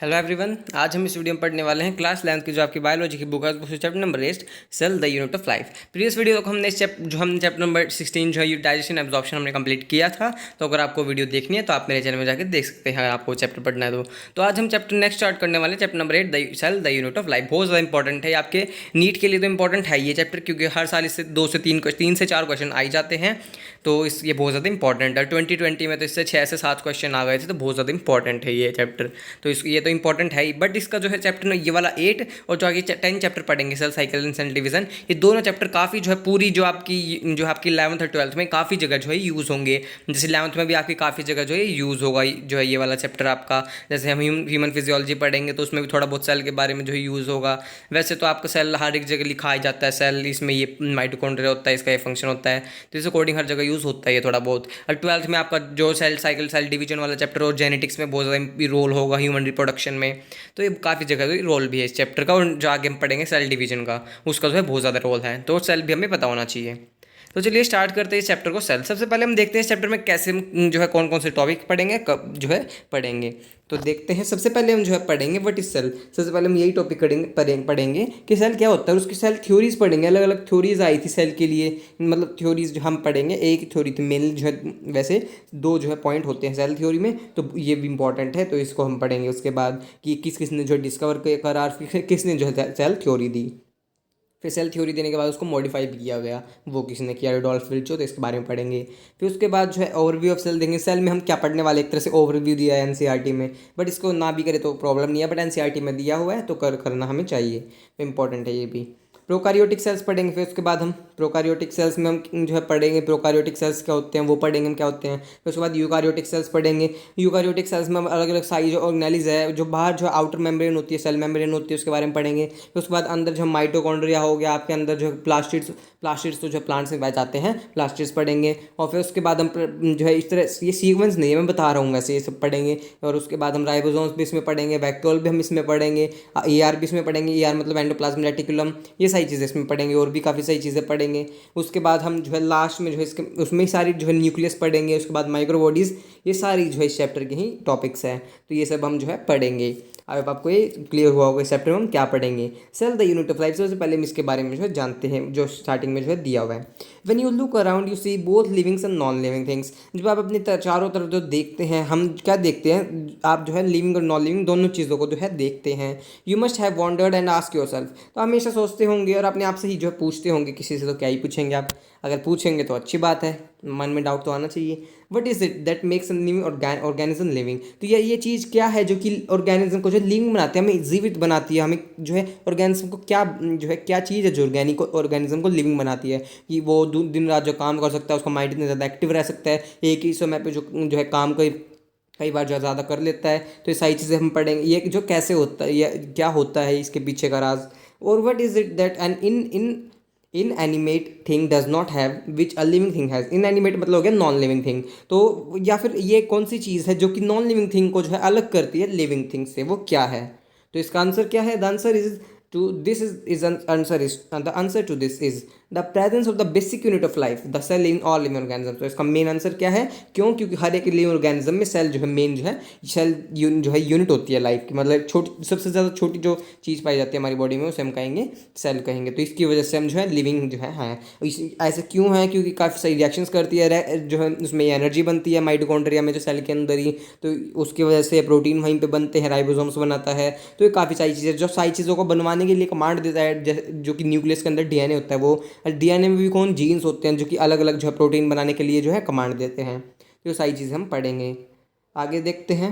Hello everyone, आज हम इस वीडियो में पढ़ने वाले हैं क्लास 11th की जो आपकी बायोलॉजी की बुक है उससे chapter number 8 cell the unit of life. Previous video को हमने हमने चैप्टर नंबर 16 जो है डाइजेशन एब्जॉर्प्शन हमने कंप्लीट किया था। तो अगर आपको वीडियो देखनी है तो आप मेरे चैनल में जाकर देख सकते हैं अगर आपको चैप्टर पढ़ना है तो आज हम चैप्टर नेक्स्ट स्टार्ट करने वाले हैं chapter number 8 cell the unit of life. बहुत ज़्यादा इंपॉर्टेंट है आपके नीट के लिए, तो इंपॉर्टेंट है ये चैप्टर क्योंकि हर साल इससे 3 से 4 क्वेश्चन आ जाते हैं। तो ये बहुत ज़्यादा इंपॉर्टेंट है। 2020 में तो इससे 6 से 7 क्वेश्चन आ गए थे, तो बहुत ज़्यादा इंपॉर्टेंट है ये चैप्टर। तो ये तो इंपॉर्टेंट है ही, बट इसका जो है चैप्टर ये वाला 8 और जो आगे 10 चैप्टर पढ़ेंगे cell cycle and cell division, ये दोनों चैप्टर काफ़ी जो है पूरी जो आपकी 11th और 12th में काफ़ी जगह जो है यूज़ होंगे। जैसे 11th में भी आपकी काफ़ी जगह जो है यूज़ होगा जो है ये वाला चैप्टर आपका। जैसे हम ह्यूमन फिजियोलॉजी पढ़ेंगे तो उसमें भी थोड़ा बहुत सेल के बारे में जो है यूज़ होगा। वैसे तो आपका सेल हर एक जगह लिखा जाता है, सेल इसमें ये माइटोकॉन्ड्रिया होता है, इसका ये फंक्शन होता है, तो इस अकॉर्डिंग हर जगह यूज़ होता है ये थोड़ा बहुत। और 12th में आपका जो सेल साइकिल सेल डिवीजन वाला चैप्टर और जेनेटिक्स में बहुत ज़्यादा रोल होगा ह्यूमन रिप्रोडक्शन में। तो ये काफ़ी जगह रोल भी है इस चैप्टर का, और जो आगे हम पढ़ेंगे सेल डिवीजन का उसका जो है बहुत ज़्यादा रोल है, तो सेल भी हमें पता होना चाहिए। तो चलिए स्टार्ट करते हैं इस चैप्टर को सेल। सबसे पहले हम देखते हैं इस चैप्टर में कैसे जो है कौन कौन से टॉपिक पढ़ेंगे, कब जो है पढ़ेंगे। तो देखते हैं सबसे पहले हम जो है पढ़ेंगे व्हाट इज सेल। सबसे पहले हम यही टॉपिक पढ़ेंगे कि सेल क्या होता है, उसकी सेल थ्योरीज पढ़ेंगे। अलग अलग थ्योरीज आई थी सेल के लिए, मतलब थ्योरीज जो हम पढ़ेंगे। एक थ्योरी थी मेनली जो है, वैसे 2 जो है पॉइंट होते हैं सेल थ्योरी में, तो ये भी इंपॉर्टेंट है, तो इसको हम पढ़ेंगे। उसके बाद कि किस किसने जो डिस्कवर करा, किसने जो है सेल थ्योरी दी। फिर सेल थ्योरी देने के बाद उसको मॉडिफाई भी किया गया, वो किसने किया, रुडोल्फ विर्चो, तो इसके बारे में पढ़ेंगे। फिर उसके बाद जो है ओवरव्यू ऑफ सेल देंगे। सेल में हम क्या पढ़ने वाले, एक तरह से ओवरव्यू दिया है एनसीईआरटी में, बट इसको ना भी करे तो प्रॉब्लम नहीं है, बट एनसीईआरटी में दिया हुआ है तो करना हमें चाहिए, तो इंपॉर्टेंट है ये भी। प्रोकारियोटिक सेल्स पढ़ेंगे। फिर उसके बाद हम प्रोकारियोटिक सेल्स में हम जो है पढ़ेंगे प्रोकारियोटिक सेल्स क्या होते हैं, वो पढ़ेंगे हम क्या होते हैं। फिर उसके बाद यूकारियोटिक सेल्स पढ़ेंगे। यूकारियोटिक सेल्स में हम अलग अलग साइज ऑर्गेनेलिज है, जो बाहर जो आउटर मेम्ब्रेन होती है, सेल मेम्ब्रेन होती है, उसके बारे में पढ़ेंगे। फिर उसके बाद अंदर जो माइटोकॉन्ड्रिया हो गया, आपके अंदर जो प्लास्टिड्स तो जो प्लांट्स में पाए जाते हैं, प्लास्टिड्स पढ़ेंगे। और फिर उसके बाद हम जो है इस तरह, ये सीक्वेंस नहीं है मैं बता रहा हूँ, वैसे ये सब पढ़ेंगे। और उसके बाद हम राइबोसोम्स भी इसमें पढ़ेंगे, वैक्यूल भी हम इसमें पढ़ेंगे, ER भी इसमें पढ़ेंगे। ER मतलब एंडोप्लाज्मिक रेटिकुलम, ये सारी चीज़ें इसमें पढ़ेंगे, और भी काफ़ी सारी चीज़ें पढ़ेंगे। उसके बाद हम जो है लास्ट में जो है इसके उसमें सारी जो है न्यूक्लियस पढ़ेंगे। उसके बाद माइक्रोबॉडीज़, ये सारी जो है इस चैप्टर के ही टॉपिक्स हैं, तो ये सब हम जो है पढ़ेंगे। अब आपको ये क्लियर हुआ होगा इस चैप्टर में हम क्या पढ़ेंगे। Cell the unit of life, सबसे पहले हम इसके बारे में जो है जानते हैं, जो स्टार्टिंग में जो है दिया हुआ है। When you look around you see both livings and non living things. जब आप अपने चारों तरफ जो देखते हैं, हम क्या देखते हैं, आप जो है लिविंग और नॉन लिविंग दोनों चीज़ों को जो है देखते हैं। You must have wandered and ask your self, तो हमेशा सोचते होंगे और अपने आप से ही जो है पूछते होंगे, किसी से तो क्या ही पूछेंगे आप, अगर पूछेंगे तो अच्छी बात है, मन में डाउट तो आना चाहिए। What is it that makes living organism living, तो ये चीज़ क्या है जो कि ऑर्गेनिज्म को जो लिविंग बनाती है, हमें जीवित बनाती है। हमें जो है ऑर्गेनिज्म को क्या जो है क्या चीज़ है जो ऑर्गेनिज्म को लिविंग बनाती है, कि वो दिन रात जो काम कर सकता है, उसका माइंड इतना ज़्यादा एक्टिव रह सकता है, एक ही समय पे जो है काम कई बार जो है ज़्यादा कर लेता है। तो ये सारी चीज़ें हम पढ़ेंगे, ये जो कैसे होता है, ये क्या होता है, इसके पीछे का राज। और what is it that an inanimate thing does not have which a living thing has. Inanimate मतलब हो गया नॉन लिविंग थिंग, तो या फिर ये कौन सी चीज़ है जो कि नॉन लिविंग थिंग को जो है अलग करती है लिविंग थिंग से, वो क्या है। तो इसका आंसर क्या है, the answer is to this is an answer is and the answer to this is the presence of the basic unit of life, the cell in all living organisms। तो इसका मेन आंसर क्या है, क्यों, क्योंकि हर एक living organism में cell जो है मेन जो है सेल जो है यूनिट होती है लाइफ की, मतलब छोटी सबसे ज़्यादा छोटी जो चीज़ पाई जाती है हमारी बॉडी में उसे हम कहेंगे सेल कहेंगे। तो इसकी वजह से हम जो है लिविंग जो है ऐसे क्यों है, क्योंकि काफ़ी सारी रिएक्शंस करती है, जो है उसमें एनर्जी बनती है माइटोकॉन्ड्रिया में जो सेल के अंदर ही, तो उसकी वजह से प्रोटीन वहीं पे बनते हैं, राइबोसोम्स बनाता है। तो ये काफ़ी सारी चीज़ें जो सारी चीज़ों को बनवाने के लिए कमांड देता है, जो कि न्यूक्लियस के अंदर डीएनए होता है, वो डीएनए में भी कौन जीन्स होते हैं जो कि अलग अलग जो है प्रोटीन बनाने के लिए जो है कमांड देते हैं। तो ये सारी चीज़ें हम पढ़ेंगे। आगे देखते हैं,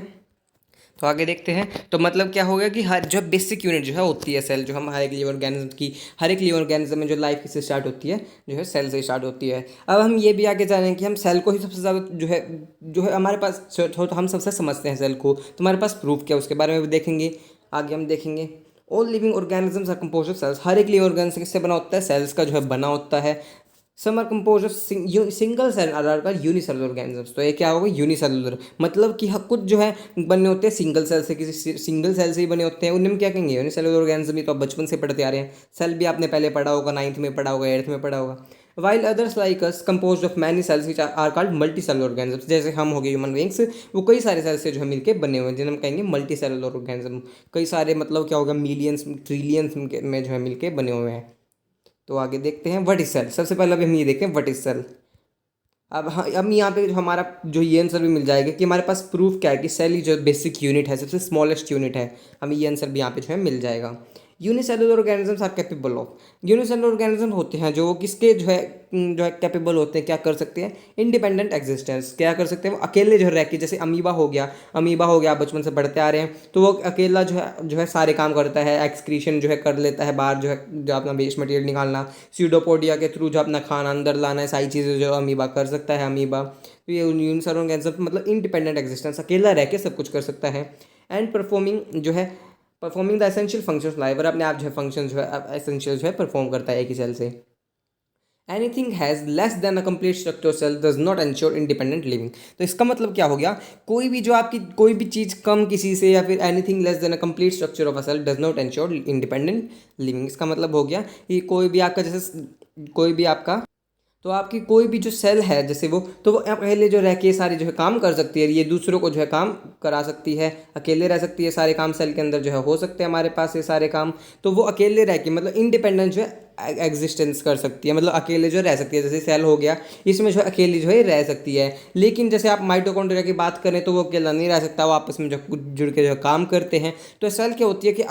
तो आगे देखते हैं, तो मतलब क्या हो गया कि हर जो बेसिक यूनिट जो है होती है सेल, जो हम हर एक लिविंग ऑर्गेनिज्म की, हर एक लिविंग ऑर्गेनिज्म में जो लाइफ किससे स्टार्ट होती है, जो है सेल से स्टार्ट होती है। अब हम ये भी आगे जानें कि हम सेल को ही सबसे ज़्यादा जो है हमारे पास तो हम सबसे समझते हैं सेल को, तो हमारे पास प्रूफ क्या है उसके बारे में भी देखेंगे। आगे हम देखेंगे all living organisms are compose of cells. हर एक लिविंग ऑर्गेनिज्म किससे बना होता है, सेल्स का जो है बना होता है। Some are compose of single cell other का यूनिसेलुलर ऑर्गेनिजम्स। तो ये क्या होगा, यूनिसेलुलर मतलब कि कुछ जो है बने होते हैं सिंगल सेल से, किसी सिंगल सेल से ही बने होते हैं, उनमें क्या कहेंगे यूनिसेलुलर ऑर्गेनिज्म। ही तो आप बचपन से पढ़ते आ रहे हैं, सेल भी आपने पहले पढ़ा होगा, 9th में पढ़ा होगा, 8th में पढ़ा होगा। While others like us compose of many cells which are called multicellular organisms, जैसे हम हो गए ह्यूमन बींग्स, वो कई सारे सेल्स से जो है मिलकर बने हुए हैं, जिन्हें हम कहेंगे मल्टी सेलुलर ऑर्गेनिज्म। कई सारे मतलब क्या होगा, मिलियंस ट्रिलियंस में जो है मिलके बने हुए हैं। तो आगे देखते हैं व्हाट इज सेल। सबसे पहले अभी हम ये देखते हैं व्हाट इज सेल। अब हाँ, अब यहाँ पे जो हमारा जो ये आंसर भी मिल जाएगा कि हमारे पास प्रूफ क्या है कि सेल ही जो बेसिक यूनिट है, सबसे स्मॉलेस्ट यूनिट है। हमें ये आंसर भी यहाँ पे जो है मिल जाएगा। Unicellular organisms are capable of, unicellular organism होते हैं जो किसके जो है कैपेबल होते हैं, क्या कर सकते हैं, इंडिपेंडेंट एग्जिस्टेंस। क्या कर सकते हैं, वो अकेले जो रह के, जैसे अमीबा हो गया, अमीबा हो गया, बचपन से पढ़ते आ रहे हैं, तो वो अकेला जो है सारे काम करता है, एक्सक्रीशन जो है कर लेता है बाहर, जो अपना वेस्ट मटेरियल निकालना, स्यूडोपोडिया के थ्रू जो अपना खाना अंदर लाना है, सारी चीज़ें जो अमीबा कर सकता है अमीबा। तो ये यूनिसेलुलर ऑर्गेनिज्म मतलब इंडिपेंडेंट एग्जिस्टेंस, अकेला रह के सब कुछ कर सकता है। एंड परफॉर्मिंग जो है, performing the essential functions live, अपने आप जो है फंक्शन जो है एसेंशियल जो है परफॉर्म करता है एक ही सेल से। Anything has less than a complete structure cell does not ensure independent living. तो इसका मतलब क्या हो गया, कोई भी जो आपकी कोई भी चीज़ कम किसी से, या फिर anything less than a complete structure of a cell does not ensure independent living. इसका मतलब हो गया कि कोई भी आपका, जैसे कोई भी आपका, तो आपकी कोई भी जो सेल है जैसे वो अकेले जो रह के सारे जो है काम कर सकती है, ये दूसरों को जो है काम करा सकती है, अकेले रह सकती है, सारे काम सेल के अंदर जो है हो सकते हैं हमारे पास ये सारे काम। तो वो अकेले रह के मतलब इंडिपेंडेंट जो है एग्जिस्टेंस कर सकती है, मतलब अकेले जो रह सकती है, जैसे सेल हो गया इसमें जो है अकेली जो है रह सकती है। लेकिन जैसे आप माइटोकॉन्ड्रिया की बात करें तो वो अकेला नहीं रह सकता, वो आपस में जो कुछ जुड़ के जो काम करते हैं। तो सेल क्या होती है कि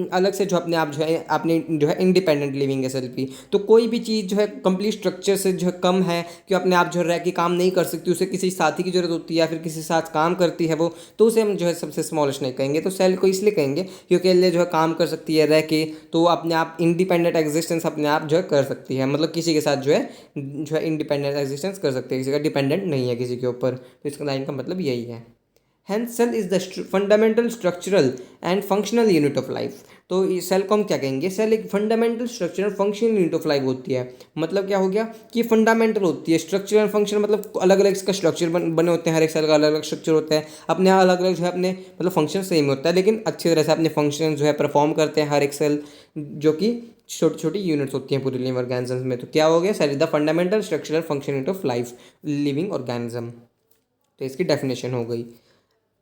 अलग से जो अपने आप जो है अपनी जो है इंडिपेंडेंट लिविंग है सेल की। तो कोई भी चीज़ जो है कंप्लीट स्ट्रक्चर से जो है कम है, कि अपने आप जो रह के काम नहीं कर सकती, उसे किसी साथी की जरूरत होती है या फिर किसी के साथ काम करती है वो, तो उसे हम जो है सबसे स्मॉलेस्ट नहीं कहेंगे। तो सेल को इसलिए कहेंगे क्योंकि अकेले जो है काम कर सकती है रह के, तो वो अपने आप इंडिपेंडेंट एग्जिस्टेंस अपने आप जो है कर सकती है, मतलब किसी के साथ जो है इंडिपेंडेंट एग्जिस्टेंस कर सकती है, किसी का डिपेंडेंट नहीं है किसी के ऊपर। तो इसका लाइन का मतलब यही है। Hence cell is the fundamental structural and functional unit of life. तो इस सेल को हम क्या कहेंगे, सेल एक fundamental structural functional unit of life होती है। मतलब क्या हो गया कि फंडामेंटल होती है, स्ट्रक्चर एंड फंक्शन मतलब अलग अलग इसका स्ट्रक्चर बने होते हैं, हर एक सेल का अलग अलग स्ट्रक्चर होता है, अपने अलग अलग जो है अपने मतलब फंक्शन सेम होता है, लेकिन अच्छी तरह से अपने फंक्शन जो है परफॉर्म करते हैं हर एक सेल, जो कि छोटी छोटी यूनिट्स होती हैं पूरी लिविंग ऑर्गेनिज्म में। तो क्या हो गया, cell is the fundamental structural function unit of life living organism. तो इसकी डेफिनेशन हो गई।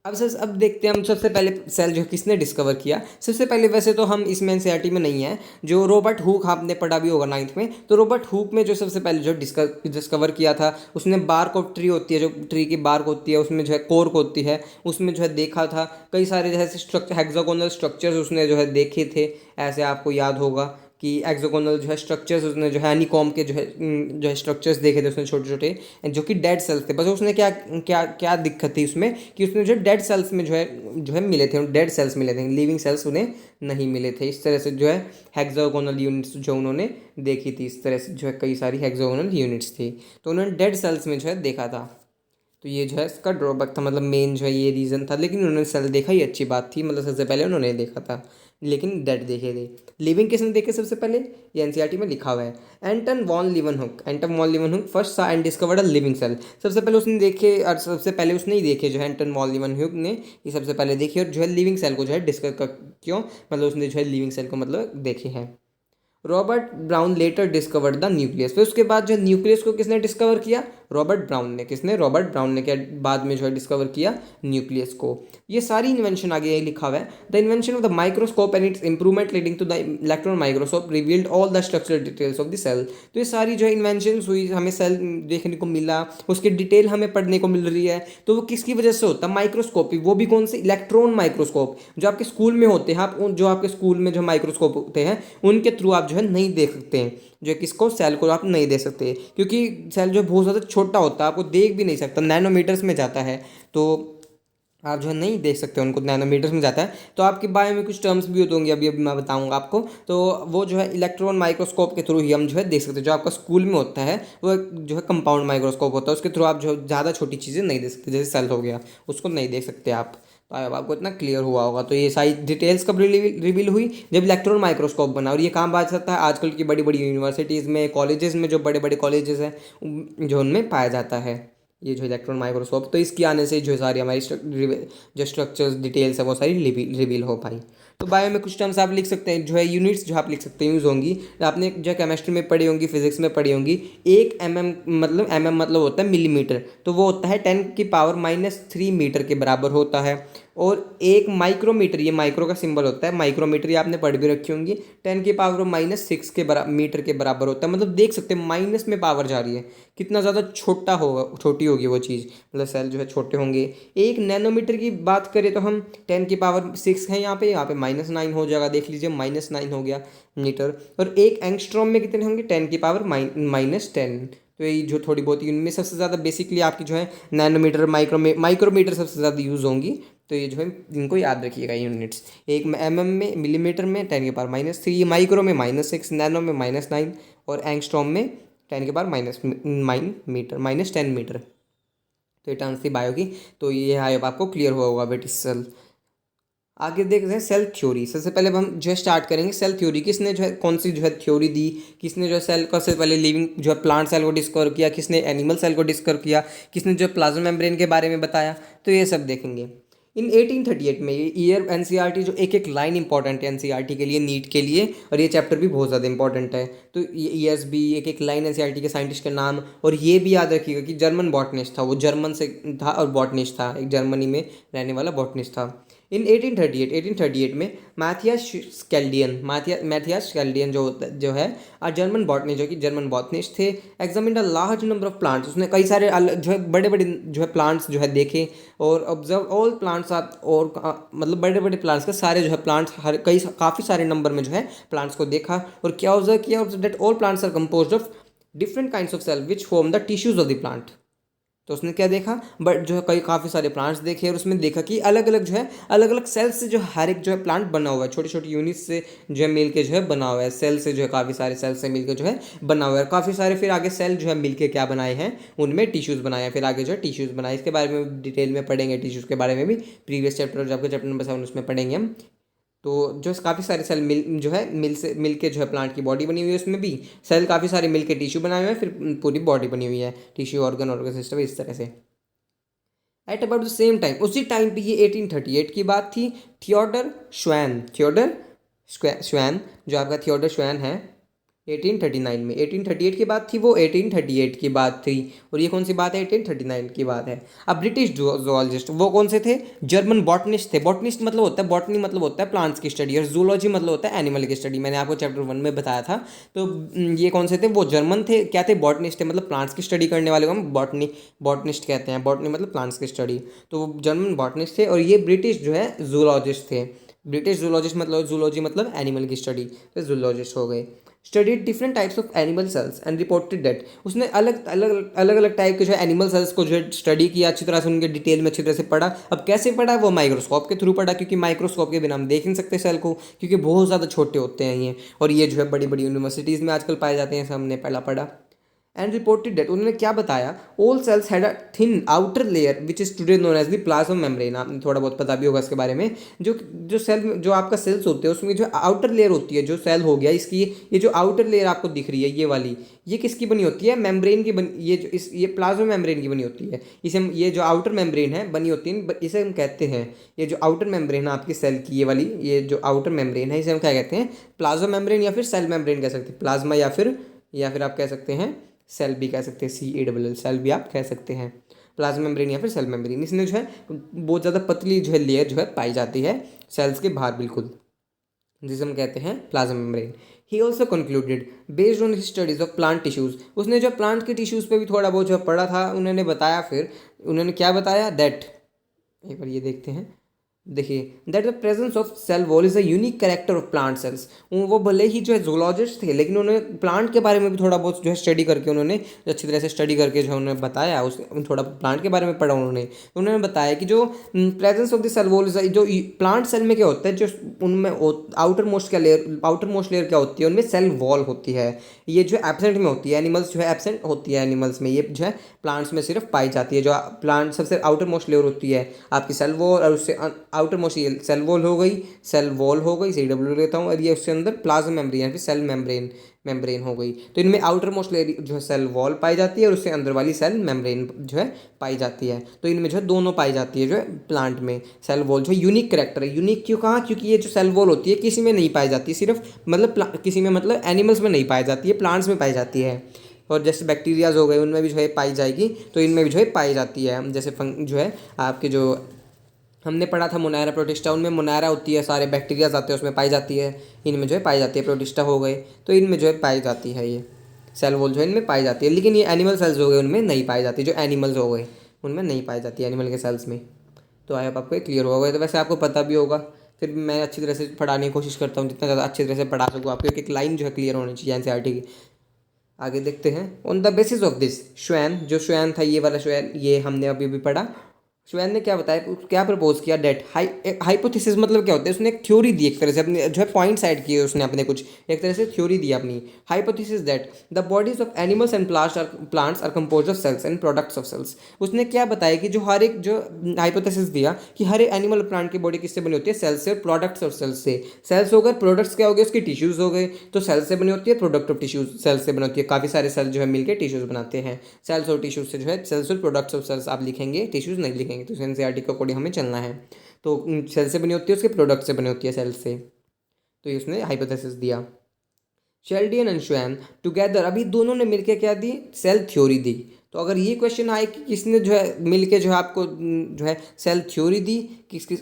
अब देखते हैं हम सबसे पहले सेल जो किसने डिस्कवर किया। सबसे पहले वैसे तो हम इसमें एनसीईआरटी में नहीं है, जो रॉबर्ट हुक आपने पढ़ा भी होगा 9th में। तो रॉबर्ट हुक में जो सबसे पहले जो डिस्कवर किया था, उसने बार्क ऑफ ट्री होती है, जो ट्री की बार्क होती है उसमें जो है कोर्क होती है, उसमें जो है देखा था कई सारे जैसे स्ट्रक्चर हेक्सागोनल स्ट्रक्चर्स उसने जो है देखे थे। ऐसे आपको याद होगा कि एक्सोगोनल जो है स्ट्रक्चर्स उसने जो है हनीकॉम के जो है स्ट्रक्चर्स देखे थे उसने छोटे छोटे, जो कि डेड सेल्स थे। बस उसने क्या क्या क्या दिक्कत थी उसमें कि उसने जो डेड सेल्स में जो है मिले थे, डेड सेल्स मिले थे, लिविंग सेल्स उन्हें नहीं मिले थे। इस तरह से जो है हेक्सागोनल यूनिट्स जो उन्होंने देखी थी, इस तरह से जो है कई सारी हेक्सागोनल यूनिट्स थी, तो उन्होंने डेड सेल्स में जो है देखा था। तो ये जो है इसका ड्रॉबैक था, मतलब मेन जो है ये रीज़न था। लेकिन उन्होंने सेल देखा, ये अच्छी बात थी, मतलब सबसे पहले उन्होंने देखा था, लेकिन डेड देखे थे। लिविंग किसने देखे सबसे पहले, ये एनसीईआरटी में लिखा हुआ है। Anton von Leeuwenhoek, Anton von Leeuwenhoek first saw and discovered a living cell. सबसे पहले उसने देखे, और सबसे पहले उसने ही देखे जो है एंटन वॉन लीवनहुक ने ये सबसे पहले देखी, और जो है लिविंग सेल को जो है डिस्कवर क्यों, मतलब उसने जो है लिविंग सेल को मतलब देखे हैं। Robert Brown later discovered the nucleus. फिर उसके बाद जो न्यूक्लियस को किसने डिस्कवर किया, रॉबर्ट ब्राउन ने। किसने, रॉबर्ट ब्राउन ने क्या बाद में जो है डिस्कवर किया न्यूक्लियस को। ये सारी इन्वेंशन आगे यही लिखा हुआ है। The invention of the microscope and its improvement leading to the electron microscope revealed all the structural details of the cell. तो ये सारी जो है इन्वेंशन हुई, हमें सेल देखने को मिला, उसकी डिटेल हमें पढ़ने को मिल रही है। तो वो किसकी वजह से होता है, माइक्रोस्कोपी, वो भी कौन से, इलेक्ट्रॉन माइक्रोस्कोप, जो आपके स्कूल में होते हैं। आप जो आपके स्कूल में जो माइक्रोस्कोप होते हैं उनके थ्रू आप जो है नहीं देख सकते हैं, जो किसको, सेल को आप नहीं देख सकते, क्योंकि सेल जो बहुत ज़्यादा छोटा होता है, आपको देख भी नहीं सकता, नैनोमीटर्स में जाता है। तो आप जो है नहीं देख सकते उनको, नैनोमीटर्स में जाता है। तो आपकी बायो में कुछ टर्म्स भी होते होंगे, अभी अभी मैं बताऊंगा आपको। तो वो जो है इलेक्ट्रॉन माइक्रोस्कोप के थ्रू ही हम जो है देख सकते हैं। जो आपका स्कूल में होता है वो जो है कंपाउंड माइक्रोस्कोप होता है, उसके थ्रू आप जो ज़्यादा छोटी चीज़ें नहीं देख सकते, जैसे सेल हो गया उसको नहीं देख सकते आप। तो अब आपको इतना क्लियर हुआ होगा। तो ये सारी डिटेल्स कब रिवील हुई, जब इलेक्ट्रॉन माइक्रोस्कोप बना। और ये काम बात सकता है आजकल की बड़ी बड़ी यूनिवर्सिटीज़ में, कॉलेजेस में, जो बड़े बड़े कॉलेजेस हैं जो उनमें पाया जाता है। ये जो इलेक्ट्रॉन माइक्रोस्कोप, तो इसकी आने से जो सारी हमारी जो स्ट्रक्चर्स डिटेल्स है वो सारी रिवील हो पाई। तो बायो में कुछ टर्म्स आप लिख सकते हैं, जो है यूनिट्स जो आप लिख सकते हैं यूज़ होंगी, आपने जो केमिस्ट्री में पढ़ी होंगी, फिजिक्स में पढ़ी होंगी। 1 mm मतलब होता है मिलीमीटर, तो वो होता है 10⁻³ मीटर के बराबर होता है। और 1 माइक्रोमीटर, ये माइक्रो का सिंबल होता है, माइक्रोमीटर ये आपने पढ़ भी रखी होंगी, 10⁻⁻6 के मीटर के बराबर होता है। मतलब देख सकते हैं माइनस में पावर जा रही है, कितना ज़्यादा छोटा होगा, छोटी होगी वो चीज़, मतलब सेल जो है छोटे होंगे। 1 नैनोमीटर की बात करें तो हम 10⁻6 है यहाँ पे -9 हो जाएगा, देख लीजिए -9 हो गया मीटर। और 1 एंगस्ट्रॉम में कितने होंगे, 10⁻−10। तो ये जो थोड़ी बहुत इनमें सबसे ज़्यादा बेसिकली आपकी जो है नैनोमीटर, माइक्रोमीटर सबसे ज़्यादा यूज़ होंगी। तो ये जो है इनको याद रखिएगा यूनिट्स। 1 mm में, मिलीमीटर में 10⁻−3, माइक्रो में -6, नैनो में -9 और एंगस्ट्रॉम में 10⁻−10 मीटर। तो ये टर्म्स थी बायो की। तो ये आई होप आपको क्लियर हुआ होगा बेटी सेल। आगे देखते हैं सेल थ्योरी। सबसे पहले हम जो है स्टार्ट करेंगे सेल थ्योरी। किसने जो है कौन सी जो है थ्योरी दी, किसने जो है सेल को सबसे पहले लिविंग जो है प्लांट सेल को डिस्कवर किया, किसने एनिमल सेल को डिस्कवर किया, किसने जो है प्लाज्मा मेम्ब्रेन के बारे में बताया, तो ये सब देखेंगे। इन 1838 में ये ईयर एनसीईआरटी जो एक एक लाइन इंपॉर्टेंट है एनसीईआरटी के लिए, नीट के लिए, और ये चैप्टर भी बहुत ज़्यादा इंपॉर्टेंट है। तो ये ईयर्स भी एक एक लाइन एनसीईआरटी के साइंटिस्ट के नाम। और ये भी याद रखिएगा कि जर्मन बॉटनिस्ट था, वो जर्मन से था और बॉटनिस्ट था, एक जर्मनी में रहने वाला बॉटनिस्ट था। इन 1838 में मैथियास स्केल्डियन जो है जर्मन बॉटनी, जो कि जर्मन बॉटनिस्ट थे, examined a large number of plants. उसने कई सारे जो है बड़े बड़े जो है प्लांट्स जो है देखे और ऑब्जर्व ऑल प्लांट्स और मतलब बड़े बड़े प्लांट्स के सारे जो है प्लांट्स काफ़ी सारे नंबर में जो है प्लांट्स को देखा। और क्या ऑब्जर्व किया, that all plants are composed of different kinds of cell which form the tissues of the plant. तो उसने क्या देखा, बट जो है काफ़ी सारे प्लांट्स देखे और उसमें देखा कि अलग अलग जो है अलग अलग सेल्स से जो हर एक जो है प्लांट बना हुआ है, छोटी छोटी यूनिट्स से जो है मिल के जो है बना हुआ है, सेल से जो है काफ़ी सारे सेल से मिल के जो है बना हुआ है। काफ़ी सारे फिर आगे सेल जो है मिल के क्या बनाए हैं, उनमें टिश्यूज़ बनाए हैं, फिर आगे जो है टिश्यूज़ बनाए। इसके बारे में डिटेल में पढ़ेंगे, टिश्यूज़ के बारे में भी प्रीवियस चैप्टर जो आपका चैप्टर नंबर 7 उसमें पढ़ेंगे हम। तो जो काफ़ी सारे सेल जो है मिल के जो है प्लांट की बॉडी बनी हुई है, उसमें भी सेल काफ़ी सारे मिल के टिश्यू बनाए हुए हैं, फिर पूरी बॉडी बनी हुई है, टिश्यू ऑर्गन सिस्टम इस तरह से। At about the same time, उसी टाइम पे ये 1838 की बात थी, थियोडर श्वैन जो आपका थियोडर श्वैन है 1839 में, 1838 की बात थी वो, 1838 की बात थी। और ये कौन सी बात है, 1839 की बात है। अब ब्रिटिश जूलॉजिस्ट, वो कौन से थे, जर्मन बॉटनिस्ट थे। बॉटनिस्ट मतलब होता है, बॉटनी मतलब होता है प्लांट्स की स्टडी, और जूलॉजी मतलब होता है एनिमल की स्टडी, मैंने आपको चैप्टर 1 में बताया था। तो ये कौन से थे, वो जर्मन थे, क्या थे, बॉटनिस्ट थे, मतलब प्लांट्स की स्टडी करने वाले को हम बॉटनिस्ट कहते हैं। बॉटनी मतलब प्लांट्स की स्टडी, तो वो जर्मन बॉटनिस्ट थे। और ये ब्रिटिश जो है जूलॉजिस्ट थे। ब्रिटिश जूलॉजिस्ट मतलब जूलॉजी मतलब एनिमल की स्टडी, तो जूलॉजिस्ट हो गए। Studied different types of animal cells and reported that, उसने अलग अलग टाइप के जो है एनिमल सेल्स को जो है स्टडी किया अच्छी तरह से, उनके डिटेल में अच्छी तरह से पढ़ा। अब कैसे पढ़ा, वो माइक्रोस्कोप के थ्रू पढ़ा, क्योंकि माइक्रोस्कोप के बिना हम देख नहीं सकते सेल को, क्योंकि बहुत ज़्यादा छोटे होते हैं ये, और ये जो है बड़ी बड़ी यूनिवर्सिटीज़ में आजकल पाए जाते हैं, हमने पढ़ा। एंड रिपोर्टेड डेट, उन्होंने क्या बताया, all cells had a thin outer layer which is today known as the plasma membrane. आपने थोड़ा बहुत पता भी होगा इसके बारे में। जो सेल जो आपका सेल्स होते हैं उसमें जो आउटर लेयर होती है, जो सेल हो गया इसकी, ये जो आउटर लेयर आपको दिख रही है ये वाली, ये किसकी बनी होती है, मेम्ब्रेन की ये प्लाज्मा मेम्ब्रेन की बनी होती है। इसे हम, ये जो आउटर मेम्ब्रेन है बनी होती है, इसे हम कहते हैं, ये जो आउटर मेम्ब्रेन है आपकी सेल की, ये वाली, ये जो आउटर मेम्ब्रेन है, इसे हम क्या कहते हैं, प्लाज्मा मेम्ब्रेन या फिर सेल मेम्ब्रेन कह सकते हैं। प्लाज्मा या फिर आप कह सकते हैं सेल भी कह सकते हैं, CALL सेल भी आप कह सकते हैं, प्लाज्मा मेम्ब्रेन या फिर सेल मेम्ब्रेन। इसमें जो है बहुत ज़्यादा पतली जो है लेयर जो है पाई जाती है सेल्स के बाहर बिल्कुल, जिसे हम कहते हैं plasma membrane. He also concluded based on studies of plant tissues, उसने जो प्लांट के टिश्यूज़ पे भी थोड़ा बहुत जो पढ़ा था, उन्होंने बताया, फिर उन्होंने क्या बताया, दैट, एक बार ये देखते हैं, देखिए, that the presence of cell wall is a unique character of plant cells. वो भले ही जो है जूलॉजिस्ट थे, लेकिन उन्होंने प्लांट के बारे में भी थोड़ा बहुत जो है स्टडी करके, उन्होंने अच्छी तरह से स्टडी करके जो उन्होंने बताया, उस थोड़ा प्लांट के बारे में पढ़ा उन्होंने बताया कि जो presence of the cell wall is जो प्लांट सेल में क्या होता है, जो उनमें आउटर मोस्ट लेयर क्या होती है, उनमें सेल वॉल होती है, ये जो एब्सेंट में होती है, एनिमल्स जो है एब्सेंट होती है एनिमल्स में, ये जो है प्लांट्स में सिर्फ पाई जाती है। जो प्लांट सबसे आउटर मोस्ट लेयर होती है आपकी सेल वॉल, और उससे आउटर मोस्ट ये सेल वॉल हो गई, सेल वॉल हो गई, CW लेता हूँ, और ये उसके अंदर प्लाज्मा मेम्ब्रेन या फिर सेल मेम्ब्रेन हो गई। तो इनमें आउटर मोस्ट लेयर जो है सेल वॉल पाई जाती है और उससे अंदर वाली सेल मेम्ब्रेन जो है पाई जाती है। तो इनमें जो है दोनों पाई जाती है जो है प्लांट में। सेल वॉल जो है यूनिक करेक्टर है। यूनिक क्यों कहा? क्योंकि ये जो सेल वॉल होती है किसी में नहीं पाई जाती, सिर्फ मतलब किसी में मतलब एनिमल्स में नहीं पाई जाती है, प्लांट्स में पाई जाती है। और जैसे बैक्टीरियाज हो गए उनमें भी जो है पाई जाएगी, तो इनमें भी जो है पाई जाती है। जैसे जो है आपके जो हमने पढ़ा था मोनारा प्रोटिस्टा, उनमें मोनारा होती है, सारे बैक्टीरियाज आते हैं उसमें पाई जाती है, इनमें जो है पाई जाती है। प्रोटिस्टा हो गए तो इनमें जो है पाई जाती है, ये सेल वॉल जो है इनमें पाई जाती है। लेकिन ये एनिमल सेल्स हो गए उनमें नहीं पाई जाती, जो एनिमल्स हो गए उनमें नहीं पाई जाती एनिमल के सेल्स में। तो आई होप आपको क्लियर होगा। तो वैसे आपको पता भी होगा, फिर भी मैं अच्छी तरह से पढ़ाने की कोशिश करता हूँ, जितना ज़्यादा अच्छी तरह से पढ़ा सकूँ आपको। एक लाइन जो है क्लियर होनी चाहिए एनसीईआरटी की। आगे देखते हैं। On the basis of this Schwann, जो श्वेन था ये वाला श्वेन, ये हमने अभी भी पढ़ा। श्वेन ने क्या बताया, क्या प्रपोज किया? डेट हाइपोथेसिस मतलब क्या होता है? उसने एक थ्योरी दी, एक तरह से अपने जो है पॉइंट ऐड किए उसने अपने, कुछ एक तरह से थ्योरी दी अपनी। Hypothesis that the bodies of animals and plants are compose of cells and products of cells. उसने क्या बताया कि जो हर एक जो हाइपोथेसिस दिया कि हर एक एनिमल और प्लांट की बॉडी किससे बनी होती है? सेल्स से और प्रोडक्ट्स ऑफ सेल्स से। सेल्स हो गए, प्रोडक्ट्स क्या हो गए? उसके टिश्यूज हो गए। तो सेल्स से बनी होती है, प्रोडक्ट ऑफ टिश्यूज सेल्स से बनी होती है। काफ़ी सारे सेल जो है मिलकर टिश्यूज बनाते हैं। सेल्स और टिश्यूज से जो है सेल्स और प्रोडक्ट्स ऑफ सेल्स आप लिखेंगे, टिश्यूज नहीं लिखेंगे। तो एनसीईआरटी के अकॉर्डिंग हमें चलना है। तो सेल से बनी होती है, उसके प्रोडक्ट से बनी होती है, सेल्स से। तो ये उसने हाइपोथेसिस दिया। शेल्डियन एंड श्वेन टुगेदर, अभी दोनों ने मिलकर क्या दी? सेल थ्योरी दी। तो अगर ये क्वेश्चन आए कि किसने जो है मिलके जो है आपको जो है सेल थ्योरी दी,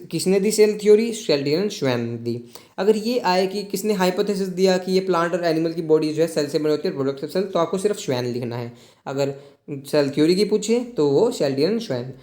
किसने दी सेल थ्योरी? शेल्डियन एंड श्वेन ने दी। अगर ये आए कि किसने हाइपोथेसिस दिया कि ये प्लांट और एनिमल की बॉडी जो है सेल से बनी होती है, प्रोडक्ट ऑफ सेल, तो आपको सिर्फ श्वेन लिखना है। अगर सेल थ्योरी की पूछे तो वो Schleiden and Schwann.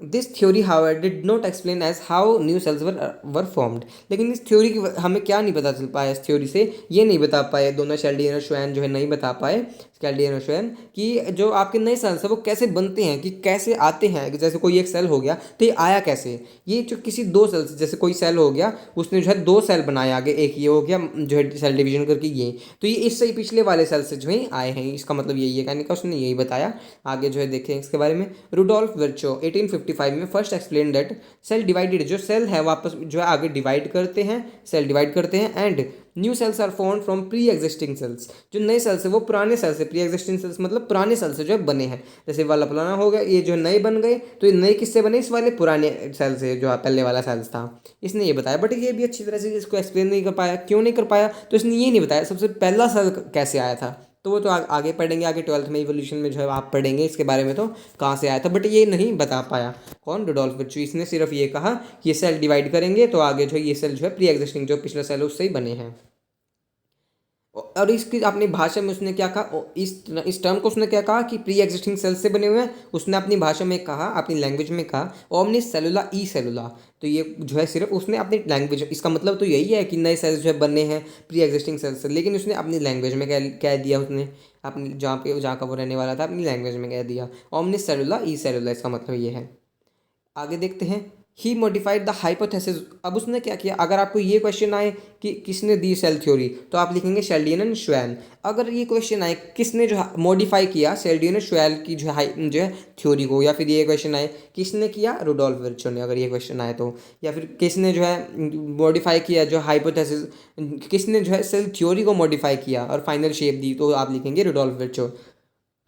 This theory however did not explain as how new cells were formed. लेकिन इस थ्योरी की हमें क्या नहीं पता चल पाया, इस थ्योरी से ये नहीं बता पाए दोनों शेल्डियन और श्वेन जो है नहीं बता पाए, शेल्डियन और श्वेन, कि जो आपके नए सेल्स है वो कैसे बनते हैं, कि कैसे आते हैं। कि जैसे कोई एक सेल हो गया तो ये आया कैसे? ये जो किसी दो सेल्स, जैसे कोई सेल हो गया उसने जो है दो सेल बनाए आगे, एक ये हो गया जो है सेल डिवीजन करके ये, तो ये इससे ही पिछले वाले सेल से जो है आए हैं। इसका मतलब यही है, कहने का उसने यही बताया। आगे जो है देखें इसके बारे में। रुडोल्फ विर्चो 1855 में first explain that cell divided, जो सेल है वापस जो है आगे डिवाइड करते हैं, सेल डिवाइड करते हैं, and new cells are formed from pre existing cells. जो नए सेल्स है वो पुराने सेल्स से, प्री एग्जिस्टिंग सेल्स मतलब पुराने सेल्स से जो है बने हैं। जैसे वाला पुराना हो गया, ये जो नए बन गए, तो ये नए किससे बने? इस वाले पुराने सेल से जो पहले वाला सेल्स था। इसने ये बताया, बट ये भी अच्छी तरह से इसको एक्सप्लेन नहीं कर पाया। क्यों नहीं कर पाया? तो इसने ये नहीं बताया सबसे पहला सेल कैसे आया था। तो वो तो आगे पढ़ेंगे, आगे 12th में इवोल्यूशन में जो है आप पढ़ेंगे इसके बारे में, तो कहाँ से आया था, बट ये नहीं बता पाया। कौन? Rudolf Virchow. इसने सिर्फ ये कहा कि ये सेल डिवाइड करेंगे तो आगे जो है ये सेल जो है प्री एग्जिस्टिंग जो पिछला सेल है उससे ही बने हैं। और इसकी अपनी भाषा में उसने क्या कहा, इस टर्म को उसने क्या कहा कि प्री एग्जिस्टिंग सेल से बने हुए हैं। उसने अपनी भाषा में कहा, अपनी लैंग्वेज में कहा ओमनिस सेलुला ई सेलुला। तो ये जो है सिर्फ उसने अपनी लैंग्वेज, इसका मतलब तो यही है कि नए सेल्स जो है बने हैं प्री एग्जिस्टिंग सेल्स से, लेकिन उसने अपनी लैंग्वेज में कह दिया, उसने अपनी जहाँ का वो रहने वाला था अपनी लैंग्वेज में कह दिया ओमनिस सेलुला ई सेलुला। इसका मतलब ये है। आगे देखते हैं। ही मॉडिफाइड द हाइपोथेसिस। अब उसने क्या किया? अगर आपको ये क्वेश्चन आए कि किसने दी सेल थ्योरी, तो आप लिखेंगे शेल्डियन एंड श्वेन। अगर ये क्वेश्चन आए किसने जो मॉडिफाई किया शेल्डियन और श्वेन की जो है थ्योरी को, या फिर ये क्वेश्चन आए किसने किया? रुडोल्फ विर्चो ने। अगर ये क्वेश्चन आए तो, या फिर किसने जो है मॉडिफाई किया जो हाइपोथेसिस, किसने जो है सेल थ्योरी को मॉडिफाई किया और फाइनल शेप दी, तो आप लिखेंगे रुडोल्फ विर्चो।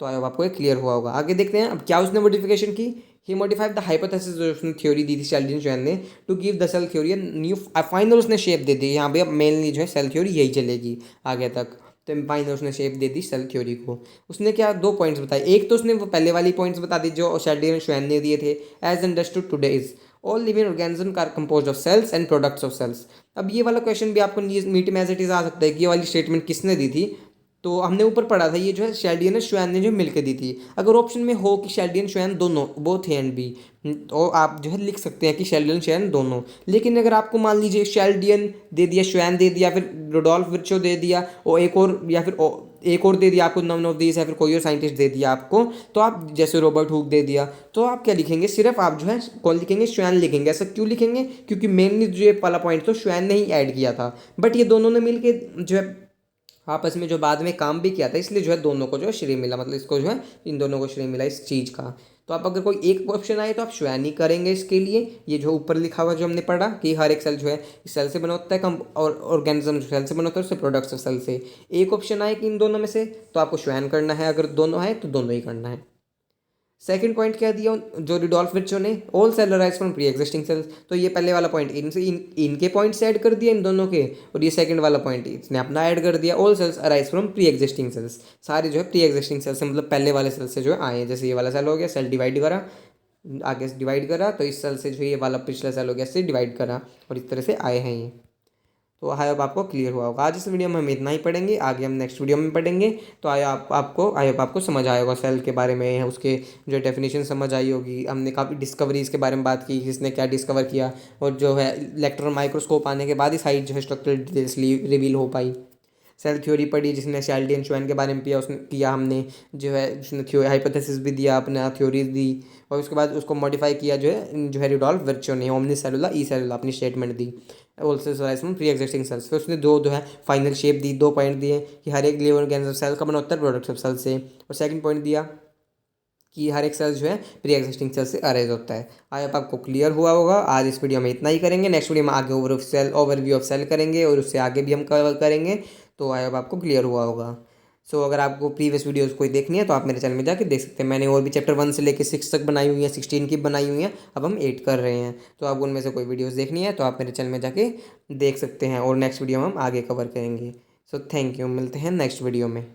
तो आई होप आपको क्लियर हुआ होगा। आगे देखते हैं अब क्या उसने मॉडिफिकेशन की। ही मॉडिफाइड द हाइपोथेसिस, जो उसने थ्योरी दी थी शेल्डियन श्वेन ने, to give the cell theory new final उसने शेप दे दी। यहाँ पे अब मेनली जो है सेल थ्योरी यही चलेगी आगे तक। तो फाइनल उसने शेप दे दी सेल थ्योरी को। उसने क्या दो पॉइंट्स बताए। एक तो उसने वो पहले वाली पॉइंट्स बता दी जो शेल्डियन श्वेन ने दिए थे। As understood today is all living organism are composed of cells and products of cells. अब ये वाला क्वेश्चन भी आपको मीट में एज इट इज आ सकता है कि ये वाली स्टेटमेंट किसने दी थी। तो हमने ऊपर पढ़ा था ये जो है शेल्डियन और श्वेन ने जो मिलकर दी थी। अगर ऑप्शन में हो कि शेल्डियन श्वेन दोनों, बोथ ए एंड बी, तो आप जो है लिख सकते हैं कि शेल्डियन श्वेन दोनों। लेकिन अगर आपको मान लीजिए शेल्डियन दे दिया, श्वेन दे दिया, फिर रुडोल्फ विर्चो दे दिया, और एक और, या फिर एक और दे दिया आपको, नन ऑफ दीज, या फिर कोई और साइंटिस्ट दे दिया आपको, तो आप जैसे रॉबर्ट हुक दे दिया, तो आप क्या लिखेंगे? सिर्फ आप जो है कौन लिखेंगे? श्वेन लिखेंगे। ऐसा क्यों लिखेंगे? क्योंकि मेनली जो ये वाला पॉइंट तो श्वेन ने ही ऐड किया था, बट ये दोनों ने मिलकर जो है आपस में जो बाद में काम भी किया था, इसलिए जो है दोनों को जो है श्रेय मिला, मतलब इसको जो है इन दोनों को श्रेय मिला इस चीज़ का। तो आप अगर कोई एक ऑप्शन आए तो आप श्वेन ही करेंगे इसके लिए। ये जो ऊपर लिखा हुआ जो हमने पढ़ा कि हर एक सेल जो है इस सेल से बना होता है, कम और ऑर्गेनिज्म जो सेल से बना होता है उससे प्रोडक्ट्स ऑफ सेल से। एक ऑप्शन आए कि इन दोनों में से तो आपको श्वेन करना है, अगर दोनों है तो दोनों ही करना है। सेकंड पॉइंट क्या दिया जो रुडोल्फ विर्चो ने, all cell arise from pre existing cells. तो ये पहले वाला पॉइंट इनके पॉइंट्स ऐड कर दिया इन दोनों के, और ये सेकंड वाला पॉइंट इसने अपना ऐड कर दिया, all cells arise from pre existing cells. सारे जो है प्री एग्जिस्टिंग सेल्स से मतलब पहले वाले सेल से जो है आए हैं। जैसे ये वाला सेल हो गया, सेल डिवाइड करा, आगे से डिवाइड करा तो इस सेल से जो ये वाला पिछला सेल हो गया इससे डिवाइड करा, और इस तरह से आए हैं ये। तो आई होप आपको क्लियर हुआ होगा। आज इस वीडियो में हम इतना ही पढ़ेंगे, आगे हम नेक्स्ट वीडियो में पढ़ेंगे। तो आई होप आपको समझ आया होगा सेल के बारे में, उसके जो डेफिनेशन समझ आई होगी। हमने काफ़ी डिस्कवरीज के बारे में बात की, किसने क्या डिस्कवर किया, और जो है इलेक्ट्रॉन माइक्रोस्कोप आने के बाद ही सारी जो है स्ट्रक्चरल डिटेल्स रिवील हो पाई। सेल थ्योरी पढ़ी जिसने शेल्डी एंड श्वेन के बारे में किया हमने, जो है उसने हाइपोथेसिस भी दिया, अपना थ्योरीज दी, और उसके बाद उसको मॉडिफाई किया जो है रुडोल्फ विर्चो ने, ओमनी सेलुला ई सेलुला अपनी स्टेटमेंट दी, ऑल्सो प्री एग्जिस्टिंग सेल्स। फिर उसने दो जो है फाइनल शेप दी, 2 पॉइंट दिए कि हर एक लिविंग ऑर्गेनिज्म सेल का बना होता है प्रोडक्ट ऑफ सेल से, और सेकंड पॉइंट दिया कि हर एक सेल जो है प्री एग्जिस्टिंग सेल से अरेज होता है। आई होप आपको क्लियर हुआ होगा। आज इस वीडियो में इतना ही करेंगे, नेक्स्ट वीडियो में आगे ओवरव्यू ऑफ सेल करेंगे, और उससे आगे भी हम कवर करेंगे। तो आई होप आपको क्लियर हुआ होगा। सो अगर आपको प्रीवियस वीडियोस कोई देखनी है तो आप मेरे चैनल में जाके देख सकते हैं। मैंने और भी चैप्टर 1 से लेकर 6 तक बनाई हुई है, 16 की बनाई हुई हैं, अब हम 8 कर रहे हैं। तो आपको उनमें से कोई वीडियोस देखनी है तो आप मेरे चैनल में जाके देख सकते हैं, और नेक्स्ट वीडियो में हम आगे कवर करेंगे। सो थैंक यू, मिलते हैं नेक्स्ट वीडियो में।